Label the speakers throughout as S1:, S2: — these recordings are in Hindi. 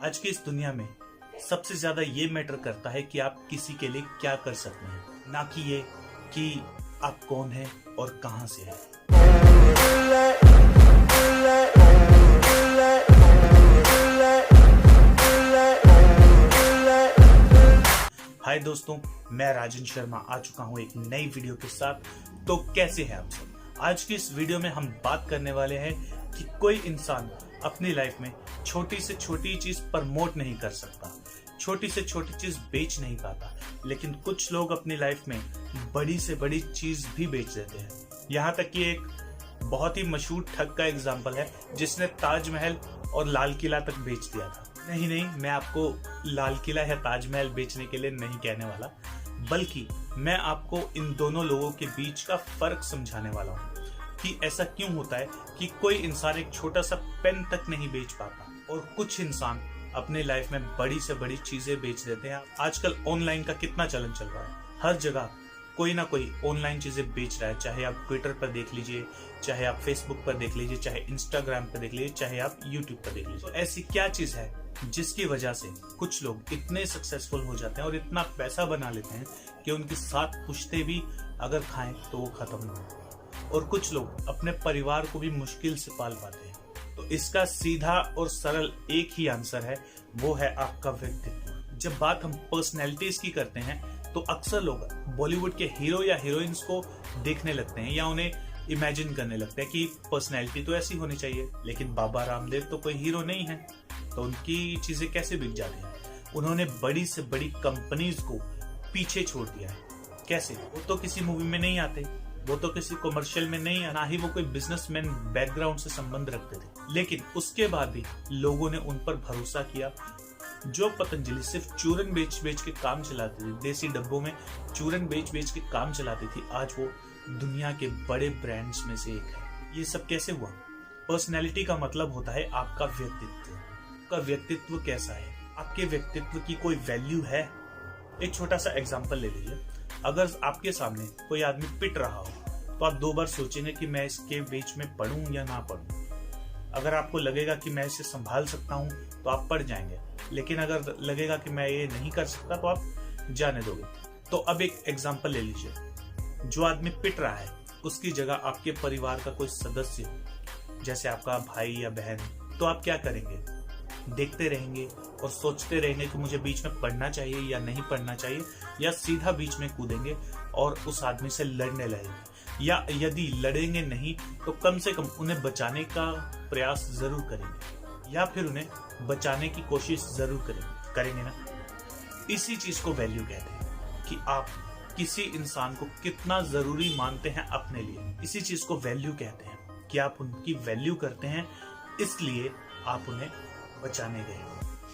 S1: आज की इस दुनिया में सबसे ज्यादा ये मैटर करता है कि आप किसी के लिए क्या कर सकते हैं, ना कि ये कि आप कौन हैं और कहां से हैं। हाय दोस्तों, मैं राजन शर्मा आ चुका हूं एक नई वीडियो के साथ। तो कैसे हैं आप सब। आज की इस वीडियो में हम बात करने वाले हैं कि कोई इंसान अपनी लाइफ में छोटी से छोटी चीज प्रमोट नहीं कर सकता, छोटी से छोटी चीज बेच नहीं पाता, लेकिन कुछ लोग अपनी लाइफ में बड़ी से बड़ी चीज भी बेच देते हैं। यहाँ तक कि एक बहुत ही मशहूर ठग का एग्जाम्पल है जिसने ताजमहल और लाल किला तक बेच दिया था। नहीं, मैं आपको लाल किला या ताजमहल बेचने के लिए नहीं कहने वाला, बल्कि मैं आपको इन दोनों लोगों के बीच का फर्क समझाने वाला हूँ कि ऐसा क्यों होता है कि कोई इंसान एक छोटा सा पेन तक नहीं बेच पाता और कुछ इंसान अपने लाइफ में बड़ी से बड़ी चीजें बेच देते हैं। आजकल ऑनलाइन का कितना चलन चल रहा है, हर जगह कोई ना कोई ऑनलाइन चीजें बेच रहा है। चाहे आप ट्विटर पर देख लीजिए, चाहे आप फेसबुक पर देख लीजिए, चाहे इंस्टाग्राम पर देख लीजिए, चाहे आप यूट्यूब पर देख लीजिए। तो ऐसी क्या चीज है जिसकी वजह से कुछ लोग इतने सक्सेसफुल हो जाते हैं और इतना पैसा बना लेते हैं कि उनके साथ पुश्ते भी अगर खाएं तो वो खत्म ना हो, और कुछ लोग अपने परिवार को भी मुश्किल से पाल पाते हैं। तो इसका सीधा और सरल एक ही आंसर है, वो है आपका व्यक्तित्व। जब बात हम पर्सनैलिटीज की करते हैं तो अक्सर लोग बॉलीवुड के हीरो या हीरोइंस को देखने लगते हैं या उन्हें इमेजिन करने लगते हैं कि पर्सनैलिटी तो ऐसी होनी चाहिए। लेकिन बाबा रामदेव तो कोई हीरो नहीं है, तो उनकी चीजें कैसे बिक जाती हैं। उन्होंने बड़ी से बड़ी कंपनीज को पीछे छोड़ दिया है। कैसे? वो तो किसी मूवी में नहीं आते, वो तो किसी कमर्शियल में नहीं, ना ही वो कोई बिजनेसमैन बैकग्राउंड से संबंध रखते थे, लेकिन उसके बाद भी लोगों ने उन पर भरोसा किया। जो पतंजलि सिर्फ चूरन बेच बेच के काम चलाती थी, देसी डब्बों में चूरन बेच बेच के काम चलाती थी, आज वो दुनिया के बड़े ब्रांड्स में से एक है। ये सब कैसे हुआ? पर्सनैलिटी का मतलब होता है आपका व्यक्तित्व। आपका व्यक्तित्व कैसा है, आपके व्यक्तित्व की कोई वैल्यू है। एक छोटा सा एग्जांपल ले लीजिए। अगर आपके सामने कोई आदमी पिट रहा हो तो आप दो बार सोचेंगे कि मैं इसके बीच में पढ़ूं या ना पढ़ूं। अगर आपको लगेगा कि मैं इसे संभाल सकता हूं तो आप पढ़ जाएंगे, लेकिन अगर लगेगा कि मैं ये नहीं कर सकता तो आप जाने दोगे। तो अब एक एग्जांपल ले लीजिए। जो आदमी पिट रहा है उसकी जगह आपके परिवार का कोई सदस्य हो, जैसे आपका भाई या बहन, तो आप क्या करेंगे? देखते रहेंगे और सोचते रहेंगे कि मुझे बीच में पढ़ना चाहिए या नहीं पढ़ना चाहिए, या सीधा बीच में कूदेंगे और उस आदमी से लड़ने लगेंगे, या यदि लड़ेंगे नहीं तो कम से कम उन्हें बचाने का प्रयास जरूर करेंगे, या फिर उन्हें बचाने की कोशिश जरूर करेंगे ना। इसी चीज को वैल्यू कहते हैं कि आप किसी इंसान को कितना जरूरी मानते हैं अपने लिए। इसी चीज को वैल्यू कहते हैं कि आप उनकी वैल्यू करते हैं, इसलिए आप उन्हें बचाने गए,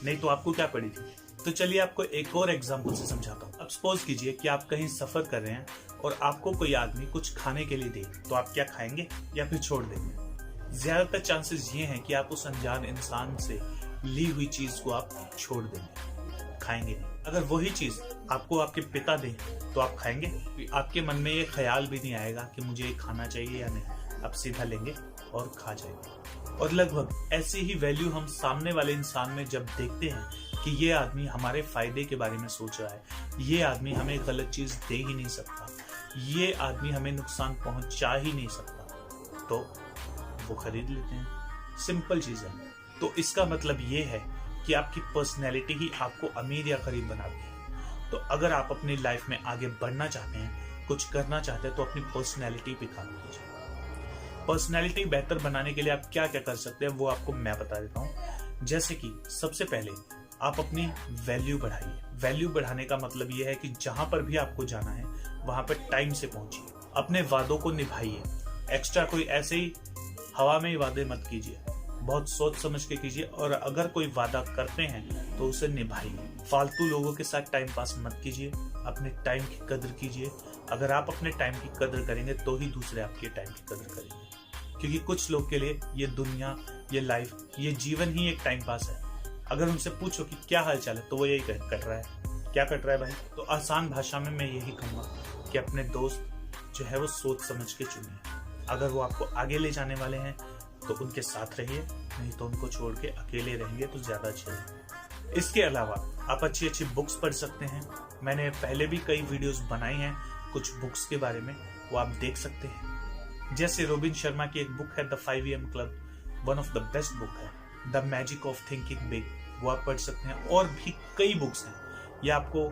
S1: नहीं तो आपको क्या पड़ी थी। तो चलिए आपको एक और एग्जांपल से समझाता हूँ। अब सपोज कीजिए कि आप कहीं सफर कर रहे हैं और आपको कोई आदमी कुछ खाने के लिए दे, तो आप क्या खाएंगे या फिर छोड़ देंगे? ज्यादातर चांसेस ये हैं कि आप उस अनजान इंसान से ली हुई चीज को आप छोड़ देंगे, खाएंगे नहीं। अगर वही चीज आपको आपके पिता दें तो आप खाएंगे? आपके मन में ये ख्याल भी नहीं आएगा कि मुझे ये खाना चाहिए या नहीं, आप सीधा लेंगे और खा जाएंगे। और लगभग ऐसी ही वैल्यू हम सामने वाले इंसान में जब देखते हैं कि ये आदमी हमारे फायदे के बारे में सोच रहा है, ये आदमी हमें गलत चीज दे ही नहीं सकता, ये आदमी हमें नुकसान पहुंचा ही नहीं सकता, तो वो खरीद लेते हैं। सिंपल चीज है। तो इसका मतलब ये है कि आपकी पर्सनैलिटी ही आपको अमीर या गरीब बनाती है। तो अगर आप अपनी लाइफ में आगे बढ़ना चाहते हैं, कुछ करना चाहते हैं, तो अपनी पर्सनैलिटी पे काम कीजिए। पर्सनैलिटी बेहतर बनाने के लिए आप क्या क्या कर सकते हैं वो आपको मैं बता देता हूँ। जैसे कि सबसे पहले आप अपनी वैल्यू बढ़ाइए। वैल्यू बढ़ाने का मतलब ये है कि जहां पर भी आपको जाना है वहां पर टाइम से पहुंचिए, अपने वादों को निभाइए। एक्स्ट्रा कोई ऐसे ही हवा में ही वादे मत कीजिए, बहुत सोच समझ के कीजिए, और अगर कोई वादा करते हैं तो उसे निभाइए। फालतू लोगों के साथ टाइम पास मत कीजिए, अपने टाइम की कदर कीजिए। अगर आप अपने टाइम की कदर करेंगे तो ही दूसरे आपके टाइम की कदर करेंगे, क्योंकि कुछ लोग के लिए ये दुनिया, ये लाइफ, ये जीवन ही एक टाइम पास है। अगर उनसे पूछो कि क्या हाल चाल है तो वो यही कट रहा है। क्या कट रहा है भाई? तो आसान भाषा में मैं यही कहूँगा कि अपने दोस्त जो है वो सोच समझ के चुनिए। अगर वो आपको आगे ले जाने वाले हैं तो उनके साथ रहिए, नहीं तो उनको छोड़ के अकेले रहेंगे तो ज्यादा अच्छा है। इसके अलावा आप अच्छी अच्छी बुक्स पढ़ सकते हैं। मैंने पहले भी कई वीडियोस बनाई हैं कुछ बुक्स के बारे में, वो आप देख सकते हैं। जैसे रोबिन शर्मा की एक बुक है the 5 AM club, one of the best book है। The magic of thinking big, वो आप पढ़ सकते हैं। और भी कई बुक्स हैं, ये आपको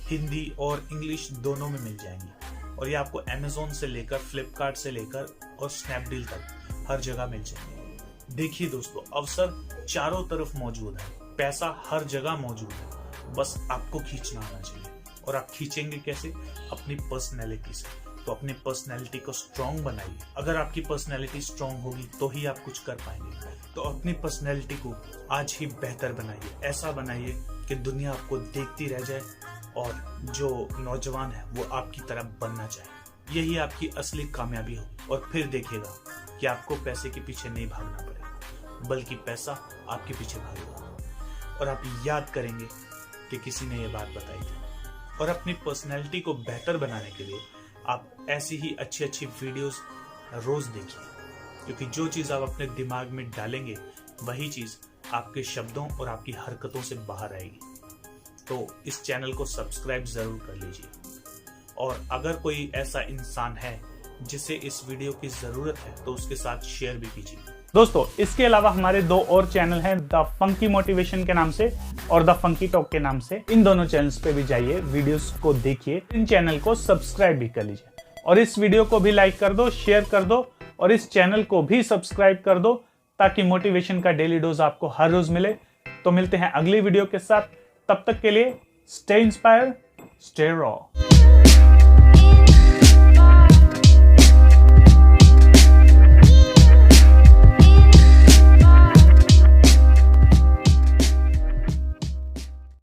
S1: हिंदी और इंग्लिश दोनों में मिल जाएंगी। और ये आपको अमेज़न से लेकर, फ्लिपकार्ट से लेकर और स्नैपडील तक हर जगह मिल जाएंगे। देखिए दोस्तों, अवसर चारों तरफ मौजूद है, पैसा हर जगह मौजूद है, बस आपको खींचना आना चाहिए। और आप खींचेंगे कैसे? अपनी पर्सनैलिटी से। तो अपनी पर्सनैलिटी को स्ट्रांग बनाइए। अगर आपकी पर्सनैलिटी स्ट्रांग होगी तो ही आप कुछ कर पाएंगे। तो अपनी पर्सनैलिटी को आज ही बेहतर बनाइए, ऐसा बनाइए कि दुनिया आपको देखती रह जाए और जो नौजवान है वो आपकी तरह बनना चाहे। यही आपकी असली कामयाबी होगी। और फिर देखिएगा कि आपको पैसे के पीछे नहीं भागना पड़ेगा, बल्कि पैसा आपके पीछे भागेगा। और आप याद करेंगे कि किसी ने ये बात बताई थी। और अपनी पर्सनैलिटी को बेहतर बनाने के लिए आप ऐसी ही अच्छी अच्छी वीडियोस रोज देखिए, क्योंकि जो चीज आप अपने दिमाग में डालेंगे वही चीज आपके शब्दों और आपकी हरकतों से बाहर आएगी। तो इस चैनल को सब्सक्राइब जरूर कर लीजिए। और अगर कोई ऐसा इंसान है जिसे इस वीडियो की जरूरत है तो उसके साथ शेयर भी कीजिए।
S2: दोस्तों, इसके अलावा हमारे 2 और चैनल हैं, द फंकी मोटिवेशन के नाम से और द फंकी टॉक के नाम से। इन दोनों चैनल्स पे भी जाइए, वीडियोस को देखिए, इन चैनल को सब्सक्राइब भी कर लीजिए। और इस वीडियो को भी लाइक कर दो, शेयर कर दो और इस चैनल को भी सब्सक्राइब कर दो, ताकि मोटिवेशन का डेली डोज आपको हर रोज मिले। तो मिलते हैं अगली वीडियो के साथ, तब तक के लिए स्टे इंस्पायर्ड, स्टे रॉ।